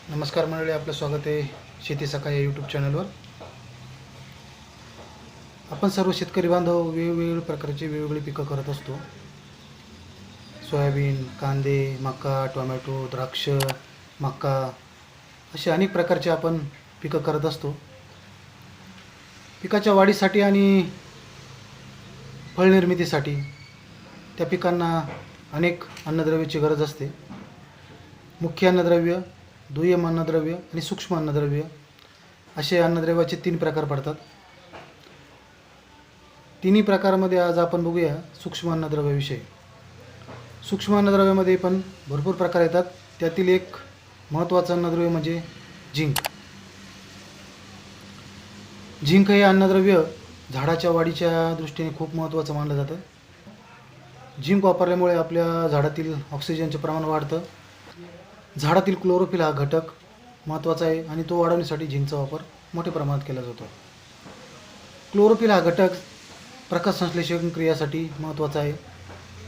नमस्कार मंडळी, आपलं स्वागत आहे शेती सखा या यूट्यूब चॅनलवर. आपण सर्व शेतकरी बांधव वेगवेगळ्या प्रकारची वेगवेगळी पिकं करत असतो. सोयाबीन, कांदे, मका, टोमॅटो, द्राक्ष, मका असे अनेक प्रकारचे आपण पिकं करत असतो. पिकाच्या वाढीसाठी आणि फळनिर्मितीसाठी त्या पिकांना अनेक अन्नद्रव्याची गरज असते. मुख्य अन्नद्रव्य, दुय्यम अन्नद्रव्य आणि सूक्ष्म अन्नद्रव्य असे अन्नद्रव्याचे 3 प्रकार पडतात. तिन्ही प्रकारामध्ये आज आपण बघूया सूक्ष्म अन्नद्रव्याविषयी. सूक्ष्म अन्नद्रव्यामध्ये पण भरपूर प्रकार येतात. त्यातील एक महत्त्वाचं अन्नद्रव्य म्हणजे झिंक. झिंक हे अन्नद्रव्य झाडाच्या वाढीच्या दृष्टीने खूप महत्त्वाचं मानलं जातं. झिंक वापरल्यामुळे आपल्या झाडातील ऑक्सिजनचे प्रमाण वाढतं. झाडातील क्लोरोफिल हा घटक महत्त्वाचा आहे आणि तो वाढवण्यासाठी झिंकचा वापर मोठ्या प्रमाणात केला जातो. क्लोरोफिल हा घटक प्रकाश संश्लेषण क्रियासाठी महत्त्वाचा आहे.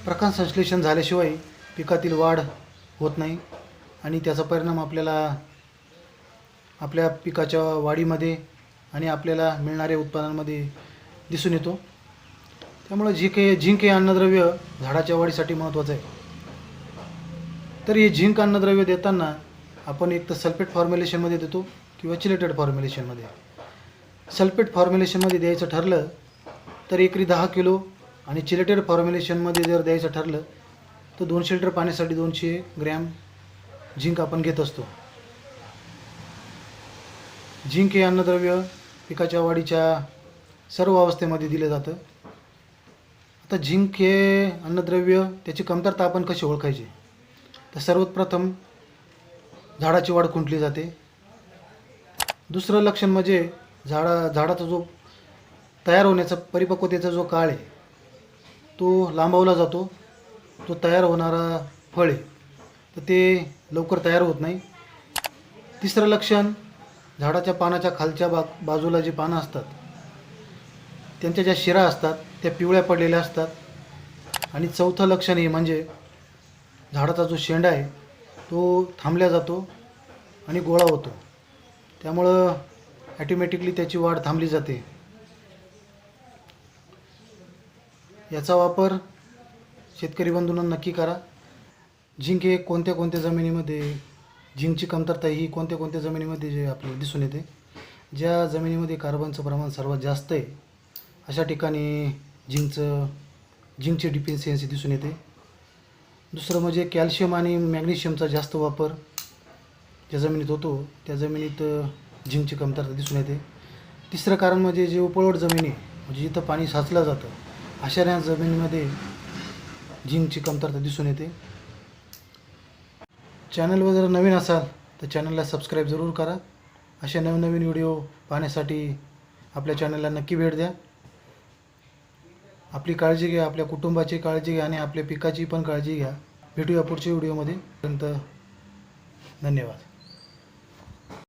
प्रकाश संश्लेषण झाल्याशिवाय पिकातील वाढ होत नाही आणि त्याचा परिणाम आपल्या पिकाच्या वाढीमध्ये आणि आपल्याला मिळणाऱ्या उत्पादनांमध्ये दिसून येतो. त्यामुळे झिंक हे अन्नद्रव्य झाडाच्या वाढीसाठी महत्त्वाचं आहे. तर हे झिंक अन्नद्रव्य देताना आपण एक तर सल्फेट फॉर्म्युलेशनमध्ये देतो किंवा चिलेटेड फॉर्म्युलेशनमध्ये. सल्फेट फॉर्म्युलेशनमध्ये द्यायचं ठरलं तर एकरी 10 किलो आणि चिलेटेड फॉर्म्युलेशनमध्ये जर द्यायचं ठरलं तर 200 लिटर पाण्यासाठी 200 ग्रॅम झिंक आपण घेत असतो. झिंक हे अन्नद्रव्य पिकाच्या वाढीच्या सर्व अवस्थेमध्ये दिलं जातं. आता झिंक हे अन्नद्रव्य त्याची कमतरता आपण कशी ओळखायची? तर सर्वप्रथम झाडाची वाढ खुंटली जाते. दुसरं लक्षण म्हणजे झाडाचा जो तयार होण्याचा परिपक्वतेचा जो काळ आहे तो लांबवला जातो. तो तयार होणारा फळ आहे तर ते लवकर तयार होत नाही. तिसरं लक्षण, झाडाच्या पानाच्या खालच्या बाजूला जी पानं असतात त्यांच्या ज्या शिरा असतात त्या पिवळ्या पडलेल्या असतात. आणि चौथं लक्षण हे म्हणजे झाडाचा जो शेंडा आहे तो थांबल्या जातो आणि गोळा होतो. त्यामुळं ॲटोमॅटिकली त्याची वाढ थांबली जाते. याचा वापर शेतकरी बंधूंना नक्की करा. झिंक हे कोणत्या कोणत्या जमिनीमध्ये, झिंकची कमतरता ही कोणत्या कोणत्या जमिनीमध्ये जे आपल्याला दिसून येते? ज्या जमिनीमध्ये कार्बनचं प्रमाण सर्वात जास्त आहे अशा ठिकाणी झिंकची डिफिशियन्सी दिसून येते. दुसरं म्हणजे कॅल्शियम आणि मॅग्नेशियमचा जास्त वापर ज्या जमिनीत होतो त्या जमिनीत झिंकची कमतरता दिसून येते. तिसरं कारण म्हणजे जे उपळवट जमिनी म्हणजे जिथं पाणी साचलं जातं अशा जमिनीमध्ये झिंकची कमतरता दिसून येते. चॅनलवर जर नवीन असाल तर चॅनलला सबस्क्राईब जरूर करा. अशा नवनवीन व्हिडिओ पाहण्यासाठी आपल्या चॅनलला नक्की भेट द्या. आपली काळजी घ्या, आपल्या कुटुंबाची काळजी घ्या आणि आपल्या पिकाची पण काळजी घ्या. भेटूया पुढच्या व्हिडिओमध्ये. धन्यवाद.